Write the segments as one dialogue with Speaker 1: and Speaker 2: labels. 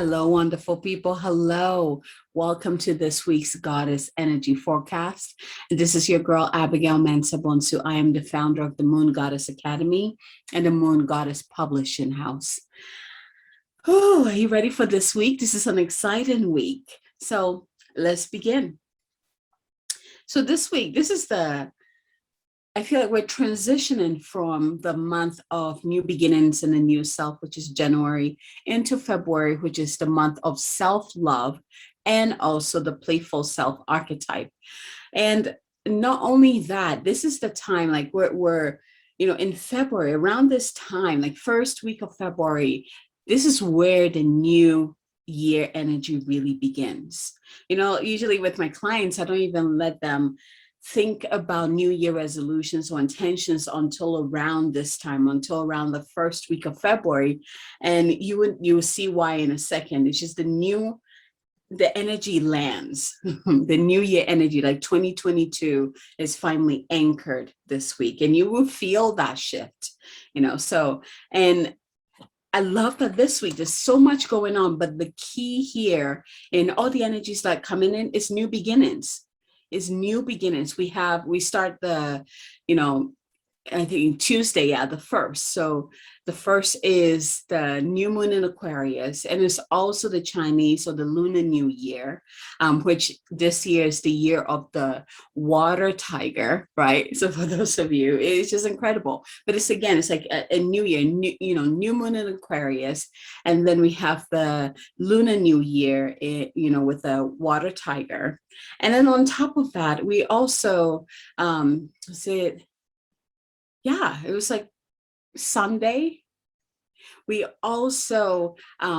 Speaker 1: Hello, wonderful people. Hello. Welcome to this week's Goddess Energy Forecast. And this is your girl, Abigail Mensah-Bonsu. I am the founder of the Moon Goddess Academy and the Moon Goddess Publishing House. Oh, are you ready for this week? This is an exciting week. So let's begin. So this week, I feel like we're transitioning from the month of new beginnings and a new self, which is January, into February, which is the month of self-love and also the playful self archetype. And not only that, this is the time like we're in February, around this time, like first week of February, this is where the new year energy really begins. Usually with my clients, I don't even let them think about New Year resolutions or intentions until around this time, until around the first week of February. And you will see why in a second. It's just the energy lands, the New Year energy, like 2022 is finally anchored this week. And you will feel that shift, and I love that this week there's so much going on, but the key here in all the energies that coming in is new beginnings. We start I think Tuesday, the 1st. So the 1st is the new moon in Aquarius, and it's also the Chinese or the Lunar New Year, which this year is the year of the water tiger, right? So for those of you, it's just incredible. But it's like a new year, new moon in Aquarius, and then we have the Lunar New Year, with the water tiger, and then on top of that, we also it was like Sunday. We also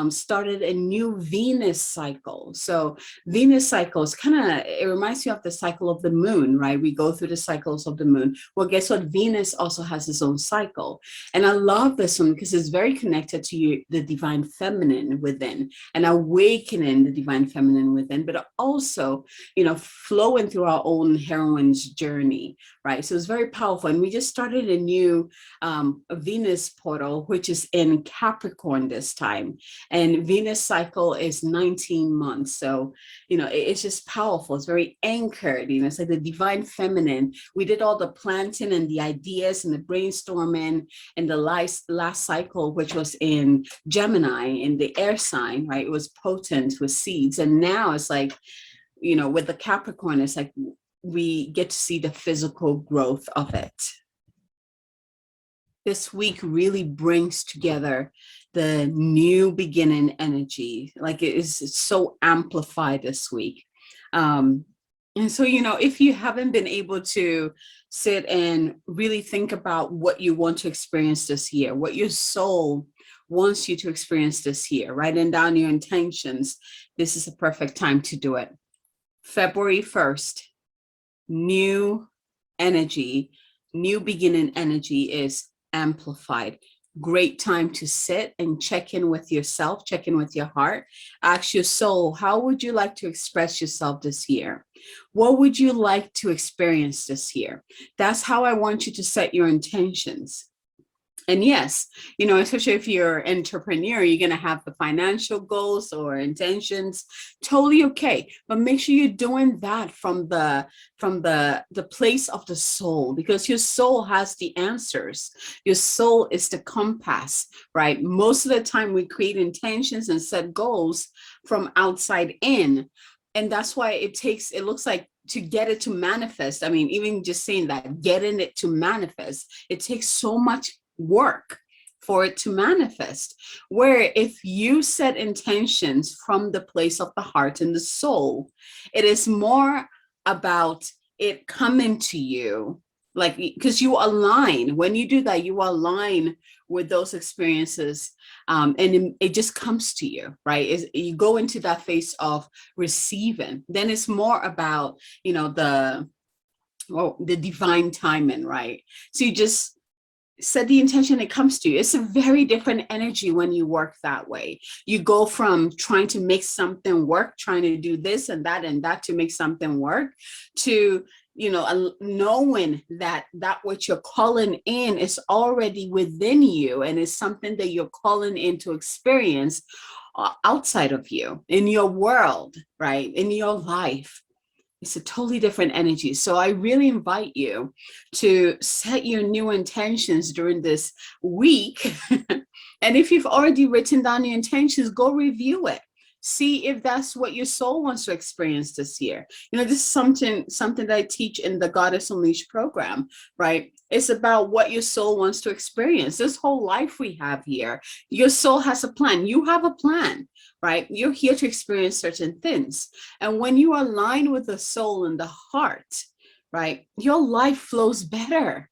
Speaker 1: started a new Venus cycle. So Venus cycles it reminds you of the cycle of the moon, right? We go through the cycles of the moon. Well, guess what? Venus also has its own cycle. And I love this one because it's very connected to the divine feminine within and awakening the divine feminine within, but also, flowing through our own heroine's journey, right? So it's very powerful. And we just started a new Venus portal, which is in Capricorn this time, and Venus cycle is 19 months. So it's just powerful. It's very anchored. It's like the divine feminine. We did all the planting and the ideas and the brainstorming and the last cycle, which was in Gemini, in the air sign, right? It was potent with seeds, and now it's like with the Capricorn, it's like we get to see the physical growth of it. This week really brings together the new beginning energy. Like it's so amplified this week. And so, if you haven't been able to sit and really think about what you want to experience this year, what your soul wants you to experience this year, writing down your intentions, this is a perfect time to do it. February 1st, new energy, new beginning energy is amplified. Great time to sit and check in with yourself, check in with your heart. Ask your soul, how would you like to express yourself this year? What would you like to experience this year? That's how I want you to set your intentions. And yes, especially if you're an entrepreneur, you're going to have the financial goals or intentions. Totally okay. But make sure you're doing that from the place of the soul, because your soul has the answers. Your soul is the compass, right? Most of the time we create intentions and set goals from outside in. And that's why it looks like to get it to manifest. I mean, even just saying that, getting it to manifest, it takes so much work for it to manifest. Where if you set intentions from the place of the heart and the soul, it is more about it coming to you, like, because you align. When you do that, you align with those experiences, and it just comes to you, right? You go into that phase of receiving. Then it's more about the divine timing, right? So you just set the intention, it comes to you. It's a very different energy when you work that way. You go from trying to make something work, trying to do this and that to make something work, to knowing that what you're calling in is already within you and is something that you're calling in to experience, outside of you, in your world, right? In your life. It's a totally different energy. So I really invite you to set your new intentions during this week. And if you've already written down your intentions, go review it. See if that's what your soul wants to experience this year. This is something that I teach in the Goddess Unleashed program, right? It's about what your soul wants to experience. This whole life we have here, your soul has a plan. You have a plan, right? You're here to experience certain things. And when you align with the soul and the heart, right, your life flows better.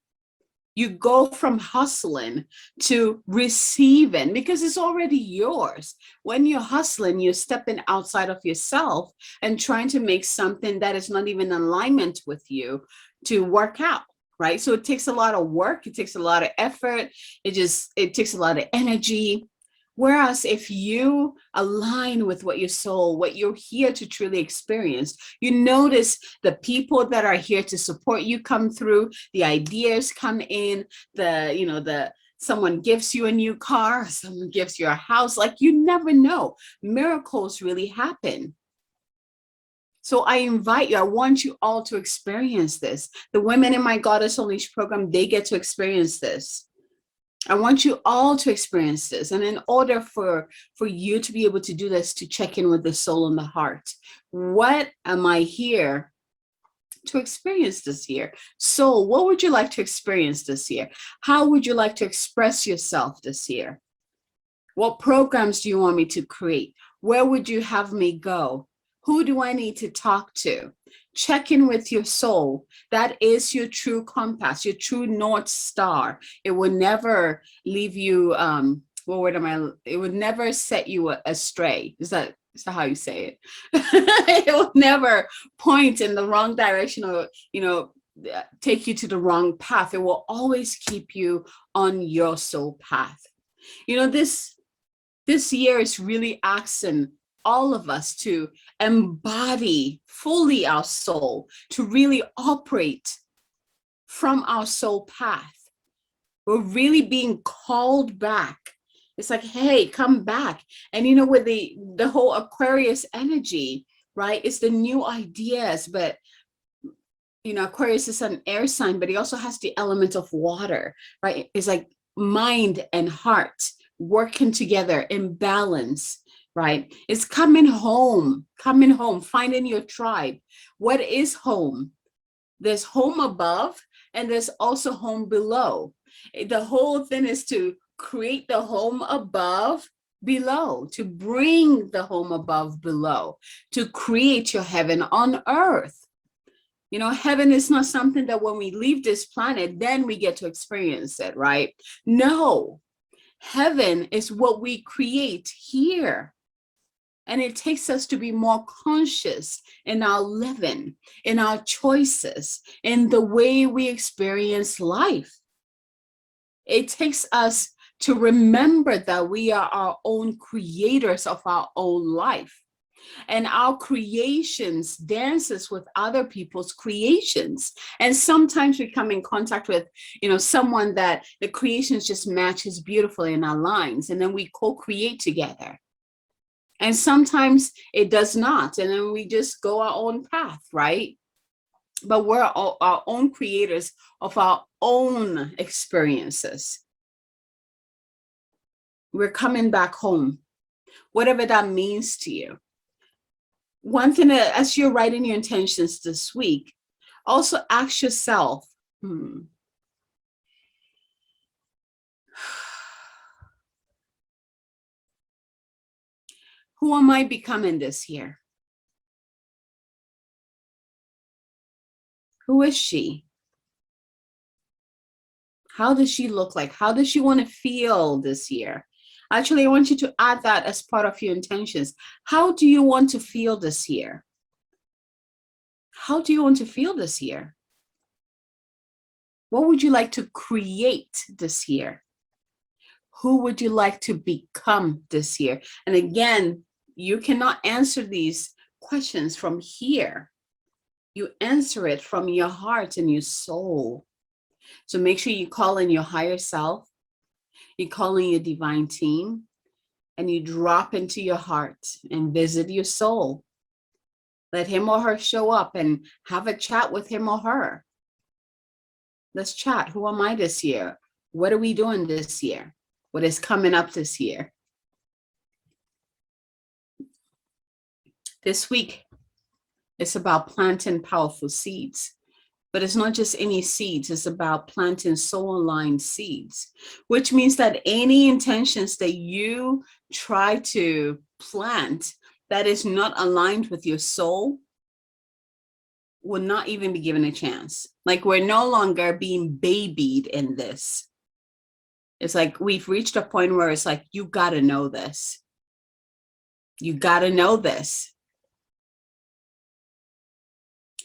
Speaker 1: You go from hustling to receiving because it's already yours. When you're hustling, you're stepping outside of yourself and trying to make something that is not even in alignment with you to work out, right? So it takes a lot of work. It takes a lot of effort. It takes a lot of energy. Whereas if you align with what your soul, what you're here to truly experience, you notice the people that are here to support you come through, the ideas come in, someone gives you a new car, someone gives you a house, like you never know. Miracles really happen. So I invite you, I want you all to experience this. The women in my Goddess Unleashed program, they get to experience this. I want you all to experience this. And in order for you to be able to do this, to check in with the soul and the heart, what am I here to experience this year? Soul, what would you like to experience this year? How would you like to express yourself this year? What programs do you want me to create? Where would you have me go? Who do I need to talk to? Check in with your soul. That is your true compass, your true North Star. It will never leave you, it would never set you astray. Is that how you say it? It will never point in the wrong direction or, take you to the wrong path. It will always keep you on your soul path. This year is really asking all of us to embody fully our soul, to really operate from our soul path. We're really being called back. It's like, hey, come back. And with the whole Aquarius energy, right? It's the new ideas, but Aquarius is an air sign, but he also has the element of water, right? It's like mind and heart working together in balance. Right? It's coming home, finding your tribe. What is home? There's home above and there's also home below. The whole thing is to create the home above below, to bring the home above below, to create your heaven on earth. Heaven is not something that when we leave this planet, then we get to experience it, right? No, heaven is what we create here. And it takes us to be more conscious in our living, in our choices, in the way we experience life. It takes us to remember that we are our own creators of our own life. And our creations dances with other people's creations. And sometimes we come in contact with, someone that the creations just matches beautifully in our lines. And then we co-create together. And sometimes it does not. And then we just go our own path, right? But we're our own creators of our own experiences. We're coming back home, whatever that means to you. One thing, as you're writing your intentions this week, also ask yourself, who am I becoming this year? Who is she? How does she look like? How does she want to feel this year? Actually, I want you to add that as part of your intentions. How do you want to feel this year? How do you want to feel this year? What would you like to create this year? Who would you like to become this year? And again, you cannot answer these questions from here. You answer it from your heart and your soul. So make sure you call in your higher self. You call in your divine team. and you drop into your heart and visit your soul. Let him or her show up and have a chat with him or her. Let's chat. Who am I this year? What are we doing this year? What is coming up this year? This week, it's about planting powerful seeds. But it's not just any seeds, it's about planting soul-aligned seeds, which means that any intentions that you try to plant that is not aligned with your soul will not even be given a chance. Like, we're no longer being babied in this. It's like we've reached a point where it's like, you got to know this. You got to know this.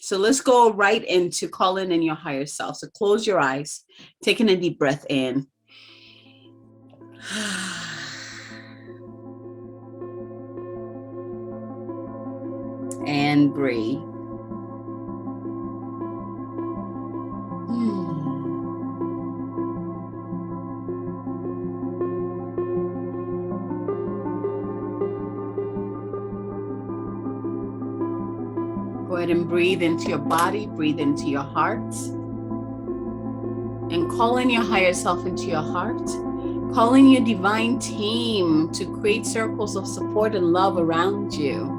Speaker 1: So let's go right into calling in your higher self. So close your eyes, taking a deep breath in. And breathe. Go ahead and breathe into your body, breathe into your heart. And call in your higher self into your heart. Call in your divine team to create circles of support and love around you.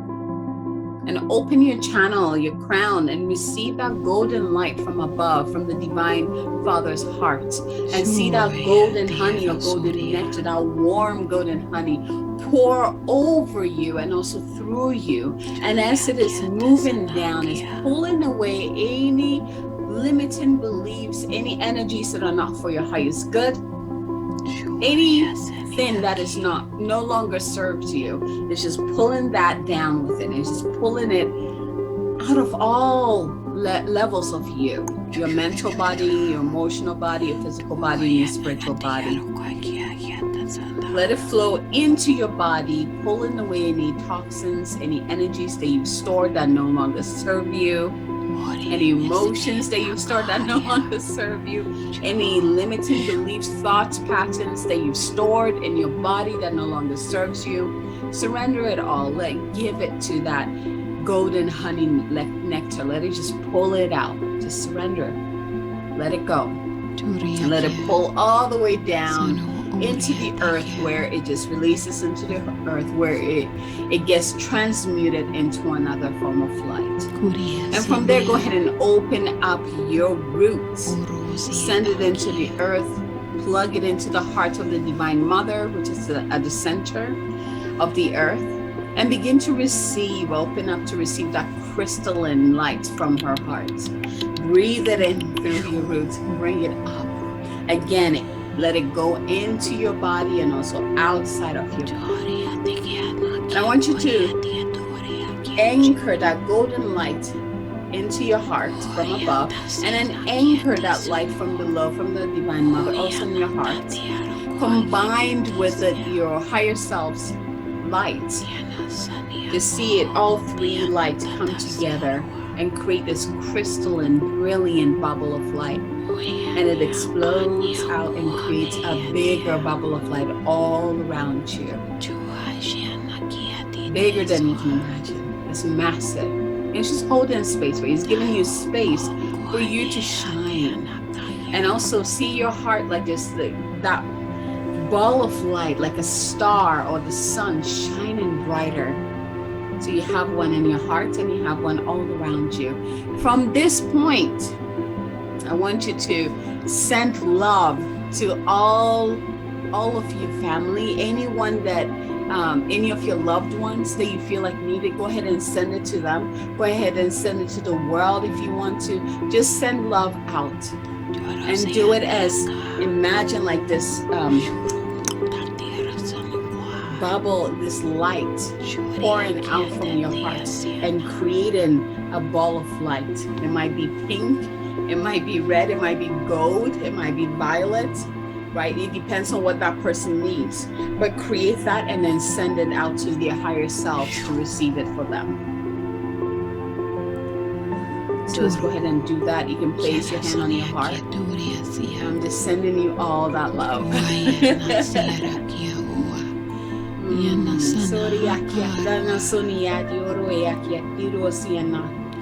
Speaker 1: And open your channel, your crown, and receive that golden light from above, from the divine Father's heart. And see that golden honey or golden nectar, that warm golden honey pour over you and also through you. And as it is moving down, it's pulling away any limiting beliefs, any energies that are not for your highest good, anything that is no longer serves you. It's just pulling that down with it. It's just pulling it out of all levels of you, your mental body, your emotional body, your physical body, and your spiritual body. Let it flow into your body, pulling away any toxins, any energies that you've stored that no longer serve you, any emotions that you've stored that no longer serve you, any limiting beliefs, thoughts, patterns that you've stored in your body that no longer serves you. Surrender it all. Give it to that golden honey nectar. Let it just pull it out. Just surrender. Let it go. And let it pull all the way down into the earth, where it just releases into the earth, where it gets transmuted into another form of light. And from there, go ahead and open up your roots. Send it into the earth. Plug it into the heart of the Divine Mother, which is at the center of the earth. And begin to receive, open up to receive that crystalline light from her heart. Breathe it in through your roots. Bring it up. Again, let it go into your body and also outside of your body. And I want you to anchor that golden light into your heart from above, and then anchor that light from below, from the Divine Mother, also in your heart, combined with your higher self's light, to see it, all three lights come together and create this crystalline, brilliant bubble of light. And it explodes out and creates a bigger bubble of light all around you. Bigger than you can imagine. It's massive. And it's just holding space for you. It's giving you space for you to shine. And also see your heart like this, that ball of light, like a star or the sun shining brighter. So you have one in your heart and you have one all around you. From this point, I want you to send love to all of your family, anyone that, any of your loved ones that you feel like need it. Go ahead and send it to them. Go ahead and send it to the world if you want to. Just send love out and do it as, imagine like this bubble, this light pouring out from your heart and creating a ball of light. It might be pink, it might be red, it might be gold, it might be violet, right? It depends on what that person needs. But create that and then send it out to their higher selves to receive it for them. So let's go ahead and do that. You can place your hand on your heart. I'm just sending you all that love. Sorry, Akiatana Sonia, Dioroya, Kiatiro Siena,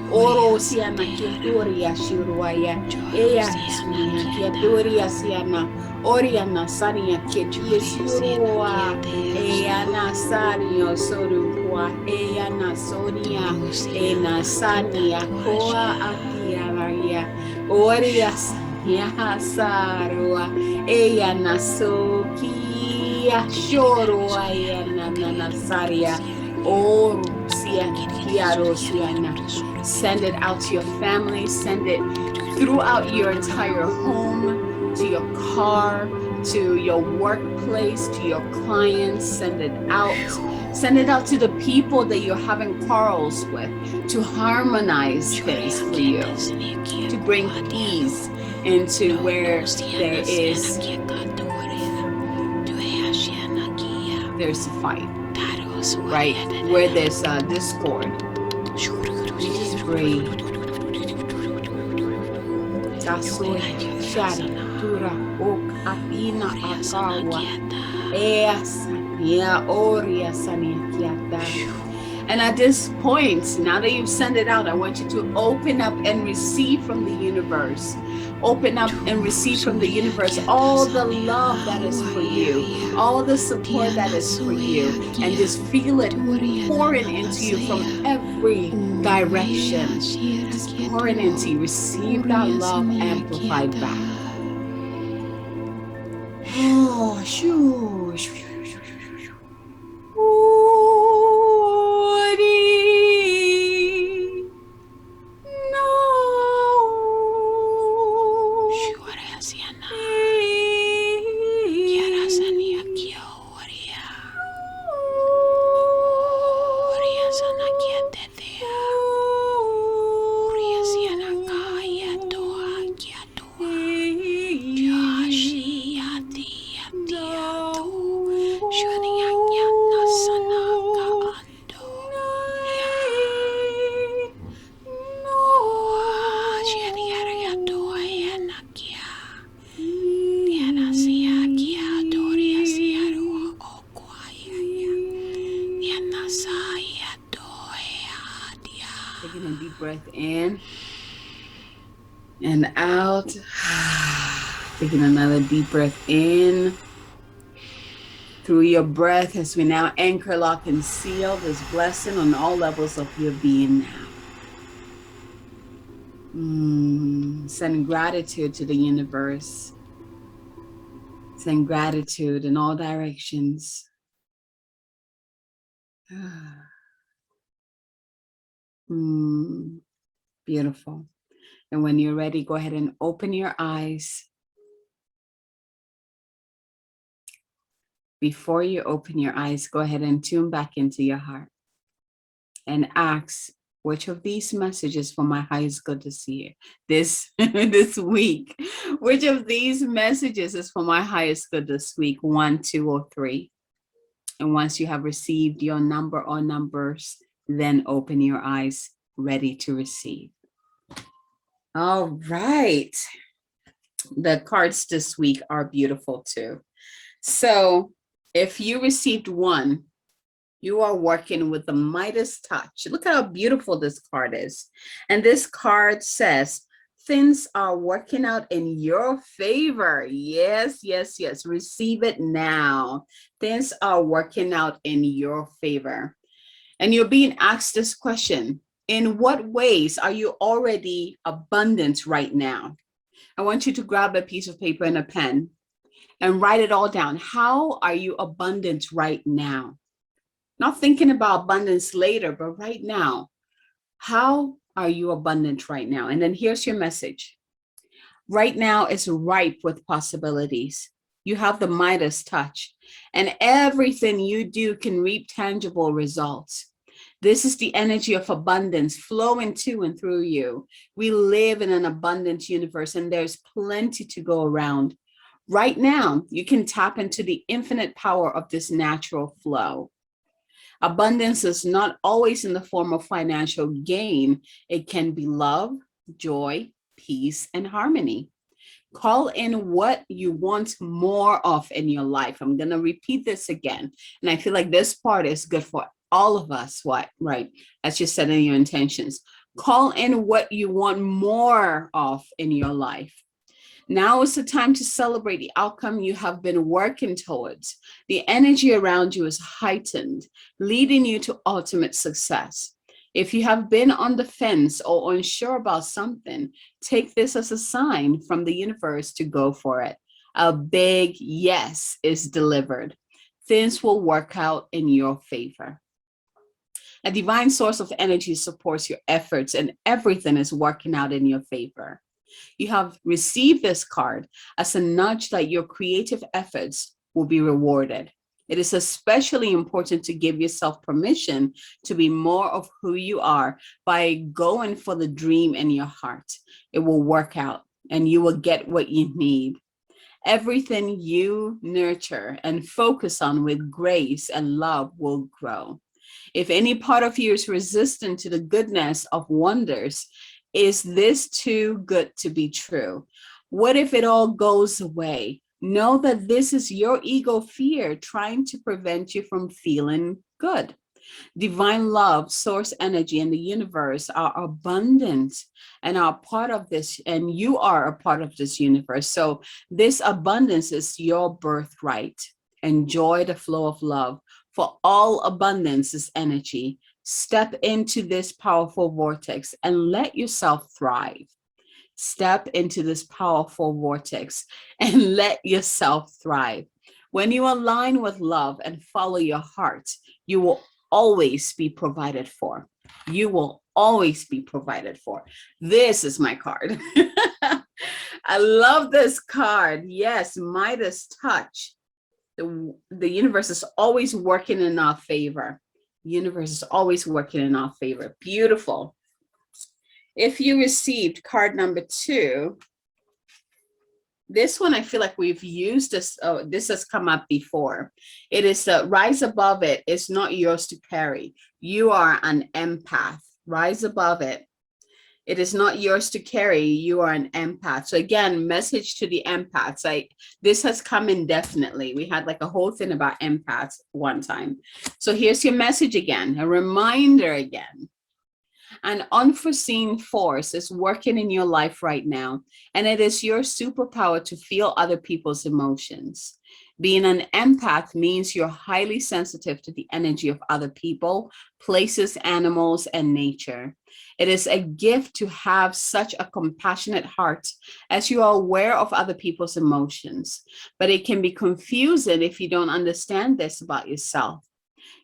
Speaker 1: Oro Siena, Kiatoria, Shiruaya, Ea Sonia, Kiatoria Siena, Oriana Sania, Kiatia Surua, Eana Sanio Sorukua, Eana Sonia, Ena Sania, Koa Akiaria, Oria Sania Sarua, Eana Soki. Shoro ayana nanasaria oru kiaro siana. Send it out to your family, send it throughout your entire home, to your car, to your workplace, to your clients. Send it out. Send it out to the people that you're having quarrels with, to harmonize things for you, to bring peace into where there's a fight, right? Where there's discord. You just breathe. And at this point, now that you've sent it out, I want you to open up and receive from the universe. Open up and receive from the universe all the love that is for you, all the support that is for you, and just feel it pouring into you from every direction. Just pouring into you. Receive that love amplified back. Oh, shoo, shoo, shoo. Taking a deep breath in and out. Taking another deep breath in through your breath as we now anchor, lock, and seal this blessing on all levels of your being now. Send gratitude to the universe. Send gratitude in all directions. Beautiful. And when you're ready, go ahead and open your eyes. Before you open your eyes, go ahead and tune back into your heart and ask, which of these messages for my highest good this year, this week? Which of these messages is for my highest good this week? 1, 2, or 3? And once you have received your number or numbers, then open your eyes, ready to receive. All right. The cards this week are beautiful too. So if you received 1, you are working with the Midas touch. Look how beautiful this card is. And this card says, things are working out in your favor. Yes, yes, yes. Receive it now. Things are working out in your favor. And you're being asked this question: in what ways are you already abundant right now? I want you to grab a piece of paper and a pen and write it all down. How are you abundant right now? Not thinking about abundance later, but right now. How are you abundant right now? And then here's your message. Right now is ripe with possibilities. You have the Midas touch, and everything you do can reap tangible results. This is the energy of abundance flowing to and through you. We live in an abundant universe, and there's plenty to go around. Right now, you can tap into the infinite power of this natural flow. Abundance is not always in the form of financial gain. It can be love, joy, peace, and harmony. Call in what you want more of in your life. I'm going to repeat this again. And I feel like this part is good for all of us. What, right? As you said in your intentions. Call in what you want more of in your life. Now is the time to celebrate the outcome you have been working towards. The energy around you is heightened, leading you to ultimate success. If you have been on the fence or unsure about something, take this as a sign from the universe to go for it. A big yes is delivered. Things will work out in your favor. A divine source of energy supports your efforts, and everything is working out in your favor. You have received this card as a nudge that your creative efforts will be rewarded. It is especially important to give yourself permission to be more of who you are by going for the dream in your heart. It will work out and you will get what you need. Everything you nurture and focus on with grace and love will grow. If any part of you is resistant to the goodness of wonders, is this too good to be true? What if it all goes away? Know that this is your ego fear trying to prevent you from feeling good. Divine love, source energy, and the universe are abundant and are part of this, and you are a part of this universe. So this abundance is your birthright. Enjoy the flow of love, for all abundance is energy. Step into this powerful vortex and let yourself thrive. Step into this powerful vortex and let yourself thrive. When you align with love and follow your heart, you will always be provided for. You will always be provided for. This is my card. I love this card. Yes, Midas touch. The universe is always working in our favor. The universe is always working in our favor. Beautiful. If you received card number 2, this one I feel like we've used this. Oh, this has come up before. It is rise above it. It's not yours to carry. You are an empath. Rise above it. It is not yours to carry. You are an empath. So again, message to the empaths. This has come indefinitely. We had like a whole thing about empaths one time. So here's your message again, a reminder again. An unforeseen force is working in your life right now, and it is your superpower to feel other people's emotions. Being an empath means you're highly sensitive to the energy of other people, places, animals, and nature. It is a gift to have such a compassionate heart as you are aware of other people's emotions, but it can be confusing if you don't understand this about yourself.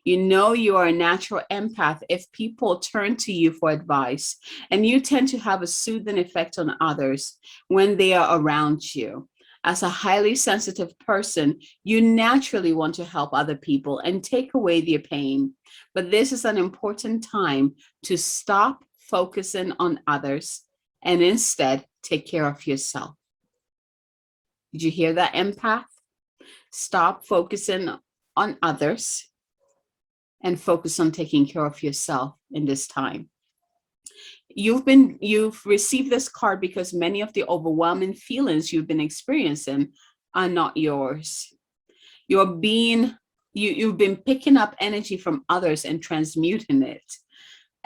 Speaker 1: You know you are a natural empath if people turn to you for advice, and you tend to have a soothing effect on others when they are around you. As a highly sensitive person, you naturally want to help other people and take away their pain. But this is an important time to stop focusing on others and instead take care of yourself. Did you hear that, empath? Stop focusing on others and focus on taking care of yourself in this time. You've received this card because many of the overwhelming feelings you've been experiencing are not yours. You've been picking up energy from others and transmuting it.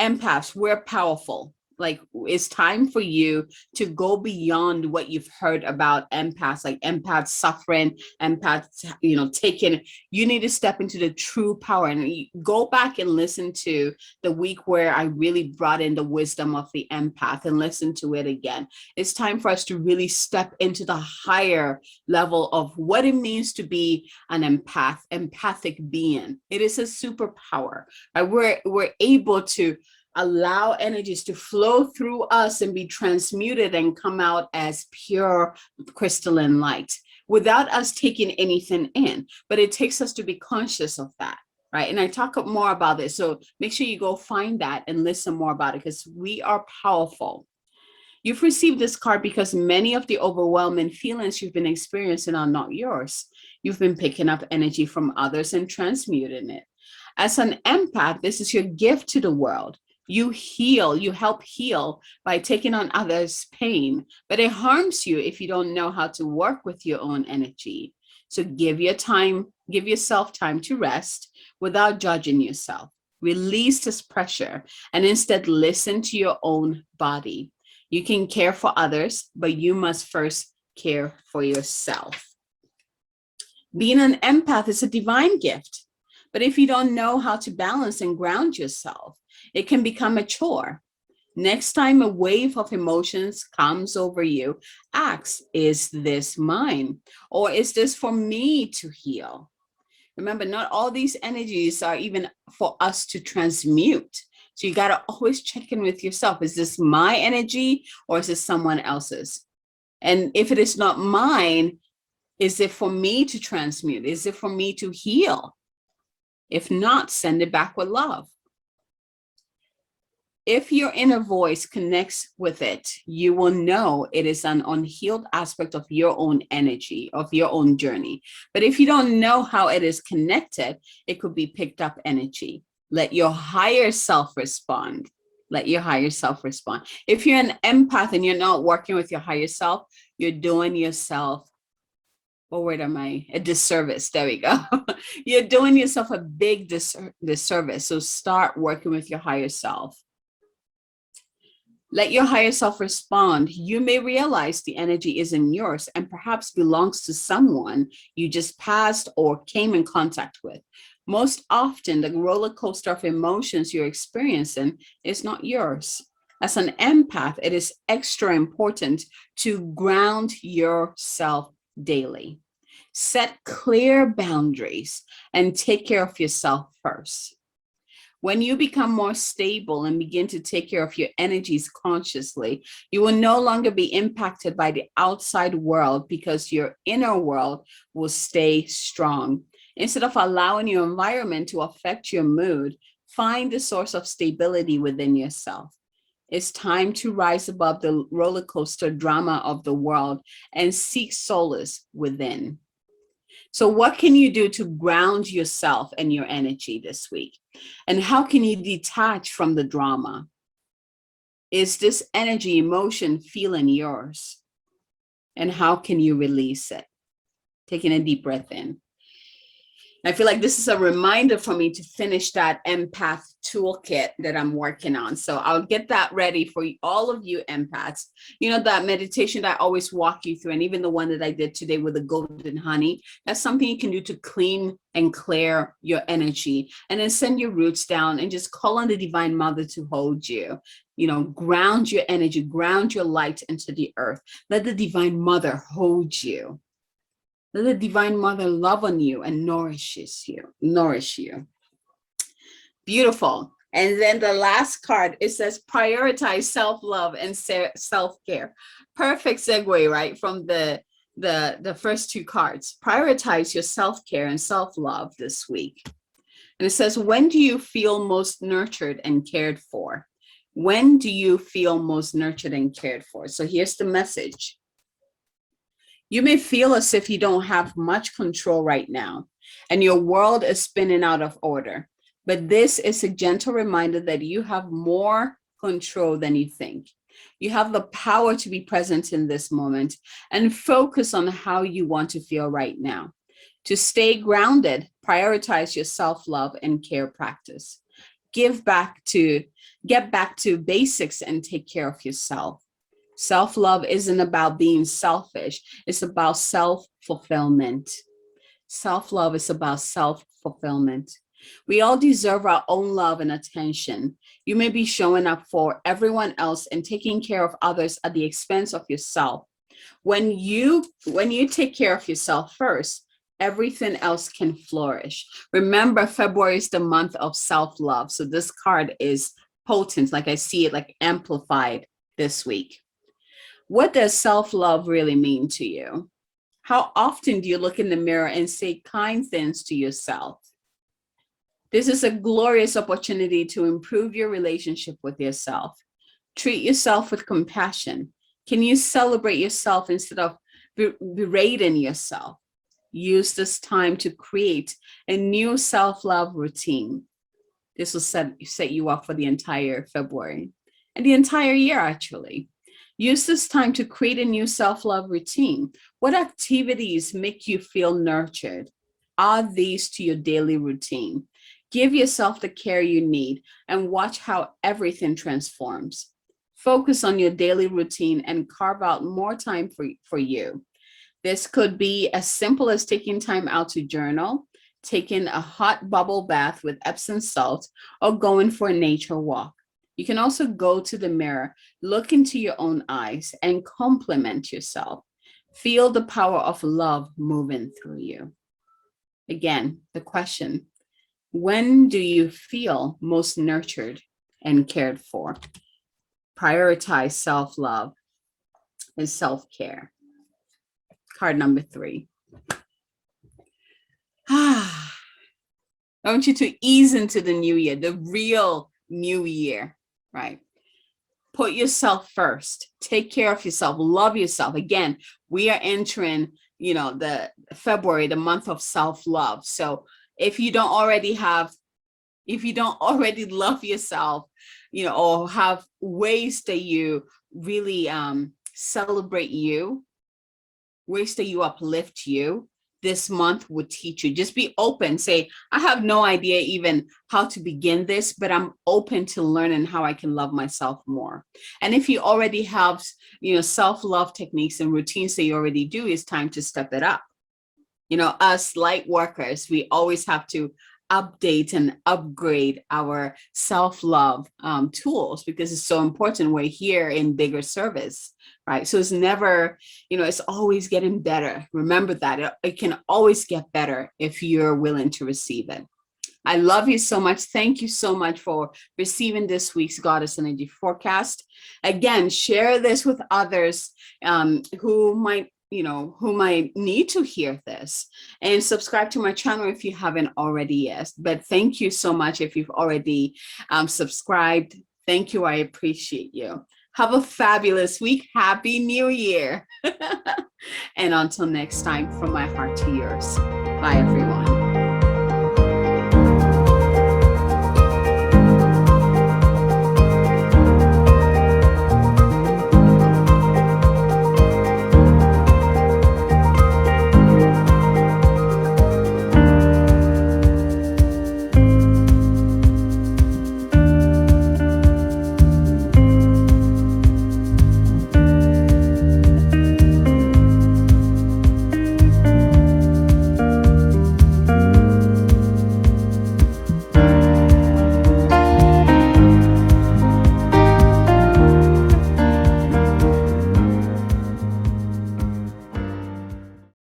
Speaker 1: Empaths, we're powerful. Like, it's time for you to go beyond what you've heard about empaths, like empaths suffering, empaths, taking. You need to step into the true power and go back and listen to the week where I really brought in the wisdom of the empath and listen to it again. It's time for us to really step into the higher level of what it means to be an empathic being. It is a superpower. We're able to allow energies to flow through us and be transmuted and come out as pure crystalline light without us taking anything in. But it takes us to be conscious of that, right? And I talk more about this. So make sure you go find that and listen more about it, because we are powerful. You've received this card because many of the overwhelming feelings you've been experiencing are not yours. You've been picking up energy from others and transmuting it. As an empath, this is your gift to the world. You heal, you help heal by taking on others' pain, but it harms you if you don't know how to work with your own energy. So give yourself time to rest without judging yourself. Release this pressure and instead listen to your own body. You can care for others, but you must first care for yourself. Being an empath is a divine gift, but if you don't know how to balance and ground yourself, it can become a chore. Next time a wave of emotions comes over you, ask, is this mine? Or is this for me to heal? Remember, not all these energies are even for us to transmute. So you got to always check in with yourself. Is this my energy or is this someone else's? And if it is not mine, is it for me to transmute? Is it for me to heal? If not, send it back with love. If your inner voice connects with it, you will know it is an unhealed aspect of your own energy, of your own journey. But if you don't know how it is connected, it could be picked up energy. Let your higher self respond. Let your higher self respond. If you're an empath and you're not working with your higher self, you're doing yourself, oh, where am I? A disservice. There we go. You're doing yourself a big disservice. So start working with your higher self. Let your higher self respond. You may realize the energy isn't yours and perhaps belongs to someone you just passed or came in contact with. Most often, the roller coaster of emotions you're experiencing is not yours. As an empath, it is extra important to ground yourself daily. Set clear boundaries and take care of yourself first. When you become more stable and begin to take care of your energies consciously, you will no longer be impacted by the outside world because your inner world will stay strong. Instead of allowing your environment to affect your mood, find the source of stability within yourself. It's time to rise above the roller coaster drama of the world and seek solace within. So what can you do to ground yourself and your energy this week? And how can you detach from the drama? Is this energy, emotion, feeling yours? And how can you release it? Taking a deep breath in. I feel like this is a reminder for me to finish that empath toolkit that I'm working on. So I'll get that ready for all of you empaths. You know, that meditation that I always walk you through, and even the one that I did today with the golden honey, that's something you can do to clean and clear your energy. And then send your roots down and just call on the Divine Mother to hold you. You know, ground your energy, ground your light into the earth. Let the Divine Mother hold you. Let the Divine Mother love on you and nourish you. Beautiful. And then the last card, it says prioritize self-love and self-care. Perfect segue, right, from the first two cards. Prioritize your self-care and self-love this week. And it says, when do you feel most nurtured and cared for? When do you feel most nurtured and cared for? So here's the message. You may feel as if you don't have much control right now, and your world is spinning out of order. But this is a gentle reminder that you have more control than you think. You have the power to be present in this moment and focus on how you want to feel right now. To stay grounded, prioritize your self-love and care practice. Get back to basics and take care of yourself. Self-love isn't about being selfish. It's about self-fulfillment. Self-love is about self-fulfillment. We all deserve our own love and attention. You may be showing up for everyone else and taking care of others at the expense of yourself. When you take care of yourself first, everything else can flourish. Remember, February is the month of self-love. So this card is potent, like I see it, like amplified this week. What does self-love really mean to you? How often do you look in the mirror and say kind things to yourself? This is a glorious opportunity to improve your relationship with yourself. Treat yourself with compassion. Can you celebrate yourself instead of berating yourself? Use this time to create a new self-love routine. This will set you up for the entire February and the entire year, actually. Use this time to create a new self-love routine. What activities make you feel nurtured? Add these to your daily routine. Give yourself the care you need and watch how everything transforms. Focus on your daily routine and carve out more time for you. This could be as simple as taking time out to journal, taking a hot bubble bath with Epsom salt, or going for a nature walk. You can also go to the mirror, look into your own eyes, and compliment yourself. Feel the power of love moving through you. Again, the question, when do you feel most nurtured and cared for? Prioritize self-love and self-care. Card number 3. I want you to ease into the new year, the real new year, right? Put yourself first. Take care of yourself. Love yourself. Again, we are entering, the February, the month of self-love. So if you don't already love yourself, or have ways that you really celebrate you, ways that you uplift you, this month would teach you. Just be open. Say, I have no idea even how to begin this, but I'm open to learning how I can love myself more. And if you already have, self-love techniques and routines that you already do, it's time to step it up. Us light workers, we always have to update and upgrade our self-love tools because it's so important. We're here in bigger service, right? So it's never, it's always getting better. Remember that it can always get better if you're willing to receive it. I love you so much. Thank you so much for receiving this week's Goddess Energy Forecast. Again, share this with others who might need to hear this, and subscribe to my channel if you haven't already yet. But thank you so much if you've already subscribed. Thank you. I appreciate you. Have a fabulous week. Happy New Year. And until next time, from my heart to yours. Bye, everyone.